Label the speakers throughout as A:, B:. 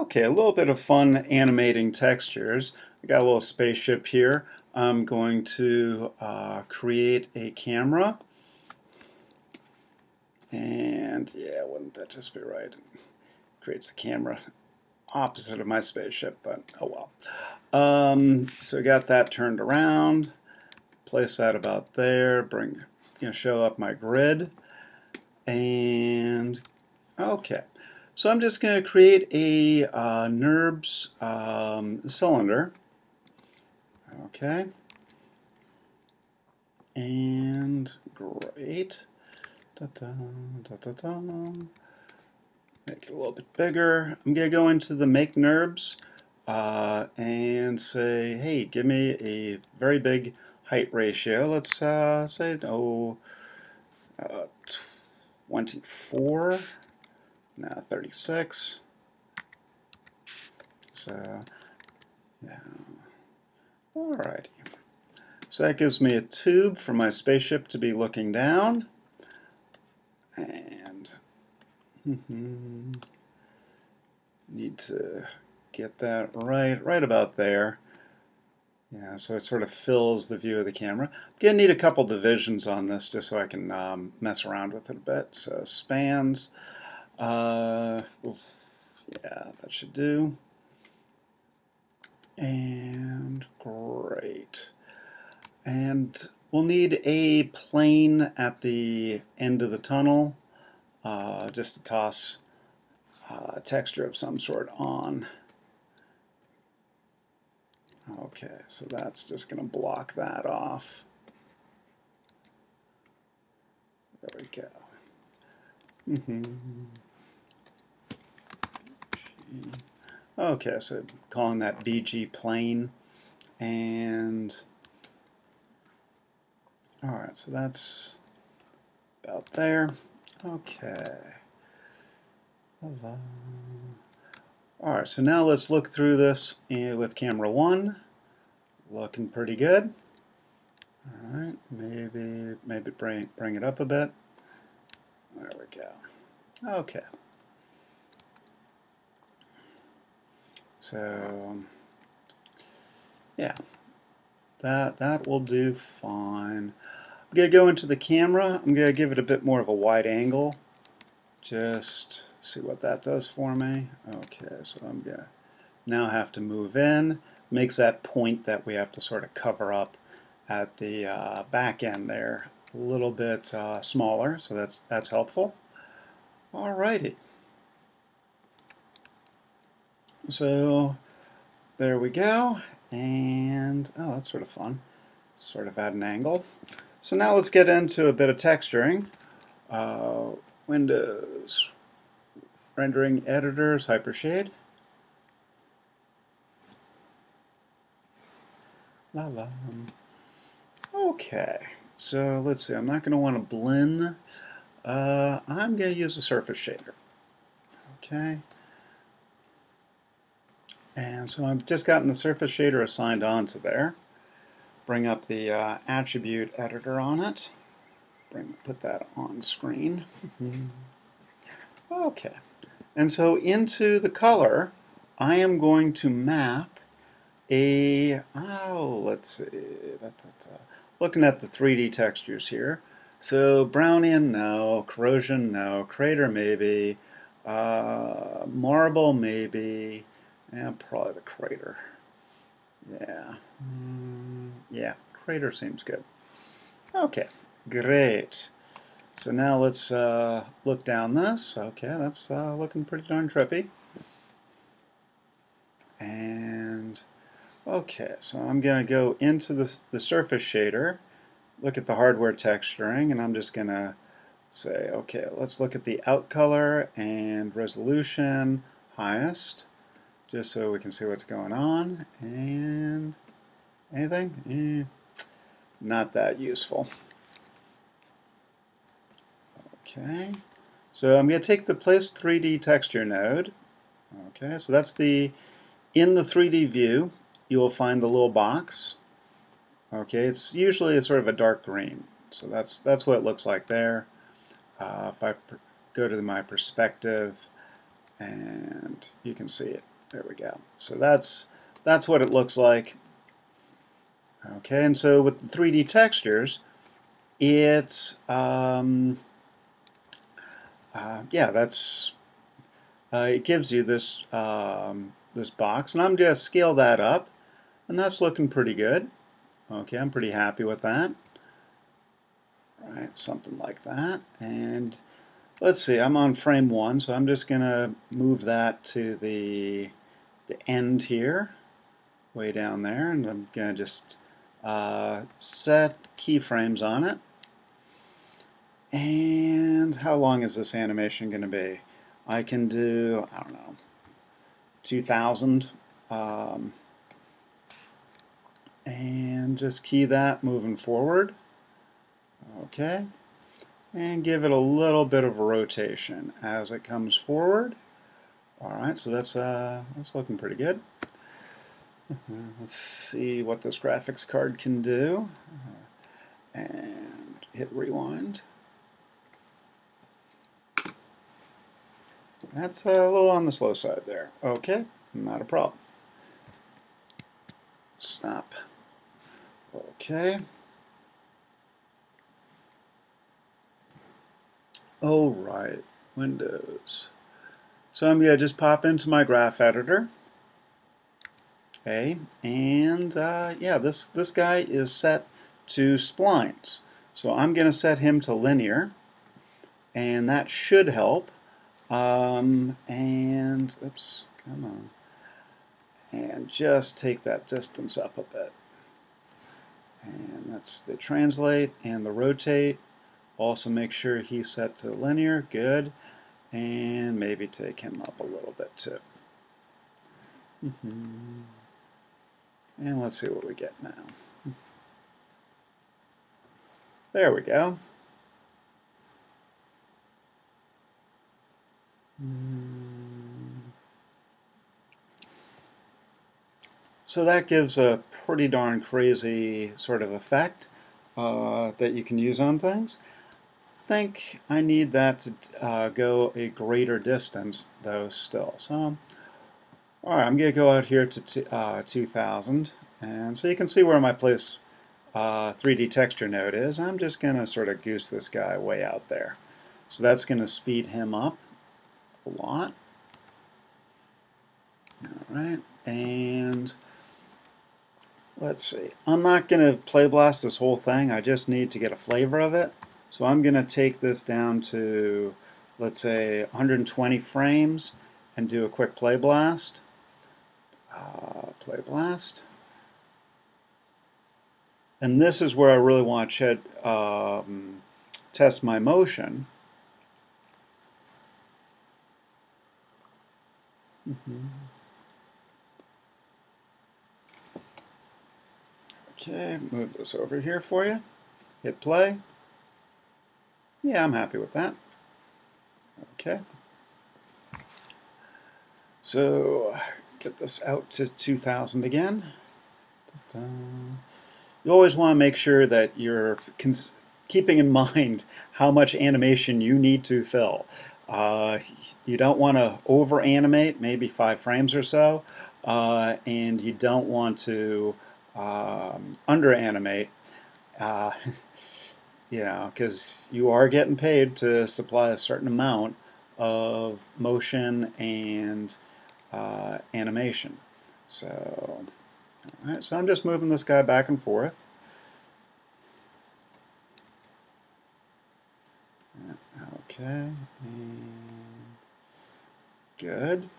A: Okay, a little bit of fun animating textures. I got a little spaceship here. I'm going to create a camera. And yeah, wouldn't that just be right? It creates the camera opposite of my spaceship, but oh well. So I got that turned around. Place that about there. Show up my grid. And okay. So I'm just going to create a NURBS cylinder. Okay. And great. Make it a little bit bigger. I'm going to go into the Make NURBS and say, hey, give me a very big height ratio. Let's say, 24. No, 36. So, yeah. Alrighty. So that gives me a tube for my spaceship to be looking down. And need to get that right about there. Yeah, so it sort of fills the view of the camera. I'm going to need a couple divisions on this just so I can mess around with it a bit. So spans. Yeah, that should do. And great. And we'll need a plane at the end of the tunnel just to toss a texture of some sort on. Okay, so that's just going to block that off. There we go. Okay, so calling that BG plane, and alright, so that's about there. Okay. Alright, so now let's look through this with camera 1. Looking pretty good. Alright, maybe bring it up a bit. There we go. Okay. So yeah, that will do fine. I'm going to go into the camera. I'm going to give it a bit more of a wide angle. Just see what that does for me. Okay, so I'm going to now have to move in. Makes that point that we have to sort of cover up at the back end there a little bit smaller, so that's helpful. Alrighty. So there we go, and oh, that's sort of fun. Sort of at an angle. So now let's get into a bit of texturing. Windows, rendering editors, Hypershade. Okay, so let's see. I'm not going to want to blend. I'm going to use a surface shader. Okay. And so I've just gotten the surface shader assigned onto there. Bring up the attribute editor on it. Put that on screen. Okay. And so into the color, I am going to map let's see. Looking at the 3D textures here. So Brownian, no. Corrosion, no. Crater, maybe. Marble, maybe. Yeah, probably the crater. Yeah. Yeah, crater seems good. Okay, great. So now let's look down this. Okay, that's looking pretty darn trippy. And okay, so I'm going to go into the surface shader, look at the hardware texturing, and I'm just going to say, okay, let's look at the out color and resolution highest, just so we can see what's going on. And anything? Not that useful. Okay, so I'm going to take the Place 3D Texture node. Okay, so that's in the 3D view, you will find the little box. Okay, it's usually sort of a dark green, so that's what it looks like there. If I go to my perspective, and you can see it There we go. So that's what it looks like. Okay, and so with the 3D textures, it's yeah, that's it gives you this this box, and I'm going to scale that up, and that's looking pretty good. Okay, I'm pretty happy with that. Right, something like that. And let's see, I'm on frame 1, so I'm just going to move that to the end here, way down there, and I'm going to just set keyframes on it. And how long is this animation going to be? I can do, I don't know, 2000. And just key that moving forward. Okay. And give it a little bit of a rotation as it comes forward. Alright, so that's looking pretty good. Let's see what this graphics card can do. And hit rewind. That's a little on the slow side there. Okay, not a problem. Stop. Okay. Oh, right. Windows. So I'm going to just pop into my graph editor. Okay, and yeah, this guy is set to splines. So I'm going to set him to linear, and that should help. And oops, come on. And just take that distance up a bit. And that's the translate and the rotate. Also make sure he's set to linear, good. And maybe take him up a little bit too. And let's see what we get now. There we go. So that gives a pretty darn crazy sort of effect that you can use on things. I think I need that to go a greater distance though still. So, alright, I'm going to go out here to 2000, and so you can see where my place 3D texture node is. I'm just going to sort of goose this guy way out there. So that's going to speed him up a lot. Alright, and let's see. I'm not going to play blast this whole thing. I just need to get a flavor of it. So I'm going to take this down to, let's say, 120 frames and do a quick play blast. Play blast. And this is where I really want to test my motion. Okay, move this over here for you. Hit play. Yeah, I'm happy with that. Okay. So, get this out to 2000 again. You always want to make sure that you're keeping in mind how much animation you need to fill. You don't want to over animate, maybe 5 frames or so, and you don't want to under animate, you know, because you are getting paid to supply a certain amount of motion and animation. So, all right, so I'm just moving this guy back and forth. Okay, and good.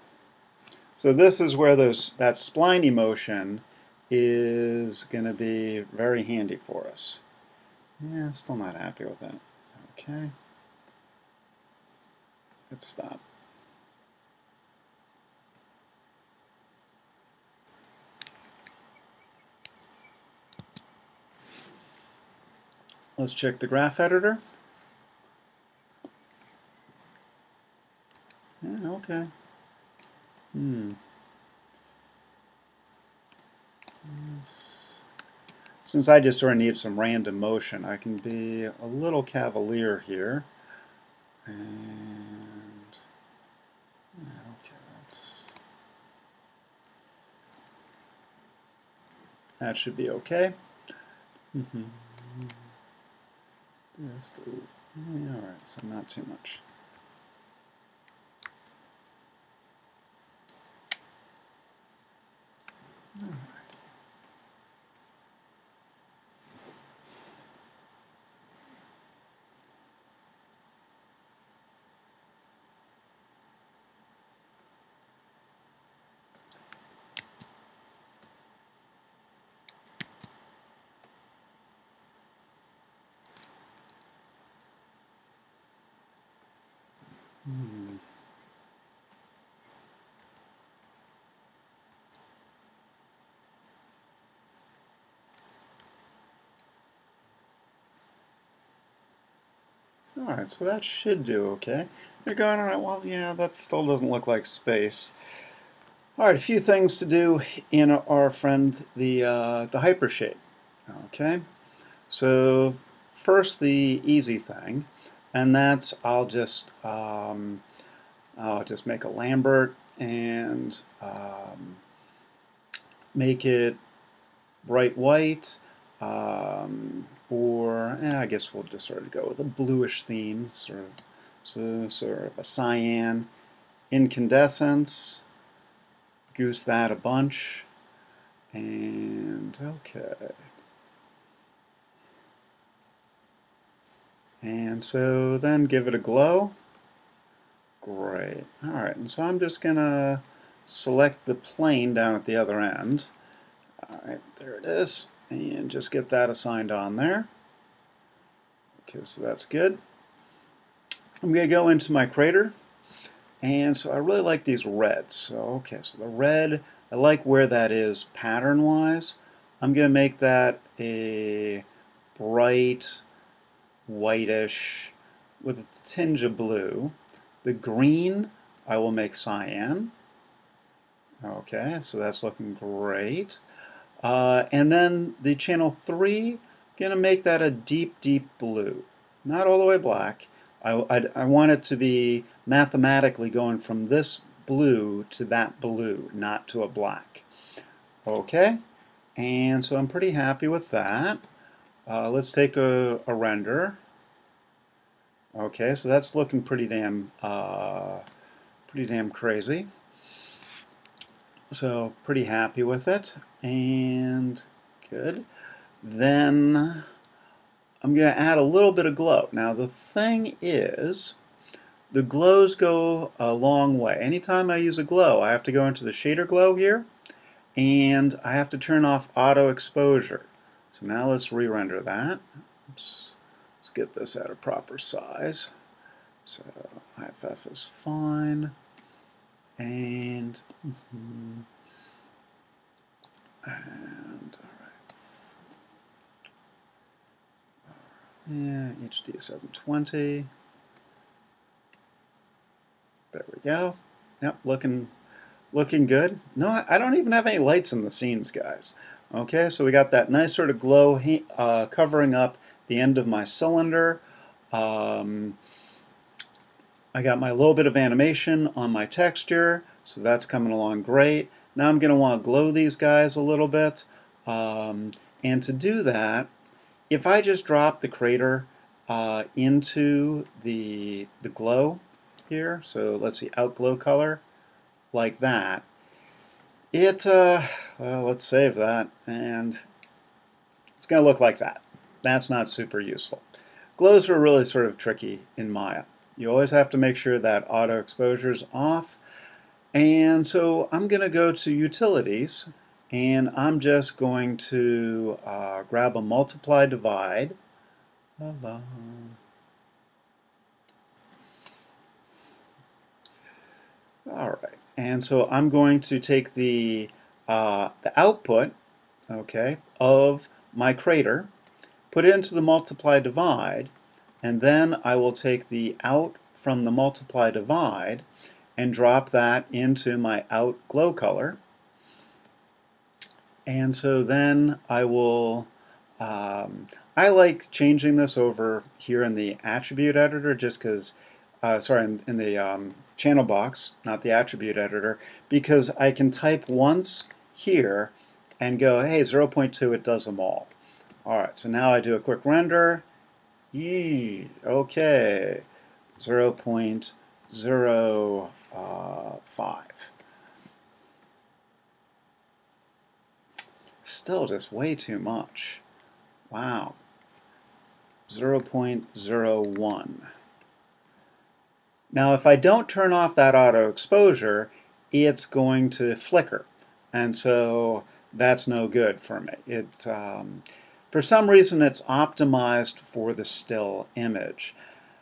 A: So this is where that spliny motion is going to be very handy for us. Yeah, still not happy with that. Okay. Let's stop. Let's check the graph editor. Yeah, okay. Since I just sort of need some random motion, I can be a little cavalier here. And okay, That should be okay. Just all right, so not too much. All right. Alright, so that should do okay. You're going, alright, well, yeah, that still doesn't look like space. Alright, a few things to do in our friend, the hypershape. Okay, so first the easy thing, and that's I'll just make a Lambert and make it bright white, or I guess we'll just sort of go with a bluish theme, sort of a cyan incandescence. Goose that a bunch, and okay. And so then give it a glow. Great. All right, and so I'm just gonna select the plane down at the other end. All right, there it is, and just get that assigned on there. Okay, so that's good. I'm gonna go into my crater, and so I really like these reds. So okay, so the red, I like where that is pattern-wise. I'm gonna make that a bright whitish with a tinge of blue. The green I will make cyan. Okay, so that's looking great. And then the channel 3, gonna make that a deep, deep blue. Not all the way black. I want it to be mathematically going from this blue to that blue, not to a black. Okay, and so I'm pretty happy with that. Let's take a render. Okay, so that's looking pretty damn crazy. So pretty happy with it, and good. Then I'm going to add a little bit of glow. Now the thing is, the glows go a long way. Anytime I use a glow, I have to go into the shader glow here, and I have to turn off auto exposure. So now let's re-render that. Oops. Let's get this at a proper size. So IFF is fine. And all right. Yeah, HD 720. There we go. Yep, looking good. No, I don't even have any lights in the scenes, guys. Okay, so we got that nice sort of glow covering up the end of my cylinder. I got my little bit of animation on my texture, so that's coming along great. Now I'm going to want to glow these guys a little bit. And to do that, if I just drop the crater into the glow here, so let's see, outglow color, like that, well, let's save that, and it's going to look like that. That's not super useful. Glows are really sort of tricky in Maya. You always have to make sure that auto exposure is off. And so I'm going to go to Utilities, and I'm just going to grab a multiply divide. All right, and so I'm going to take the output, okay, of my crater, put it into the multiply divide, and then I will take the out from the multiply divide and drop that into my out glow color. And so then I will, I like changing this over here in the attribute editor just because, sorry, in the channel box, not the attribute editor, because I can type once here and go, hey, 0.2, it does them all. All right, so now I do a quick render. Yee, okay, 0.05. Still just way too much. Wow. 0.01. Now if I don't turn off that auto exposure, it's going to flicker. And so that's no good for me. For some reason it's optimized for the still image.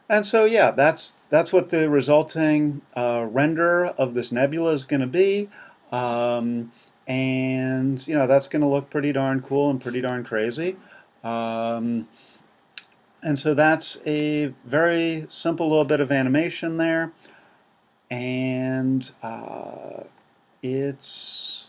A: And so yeah, that's what the resulting render of this nebula is going to be. And you know, that's going to look pretty darn cool and pretty darn crazy. And so that's a very simple little bit of animation there. And it's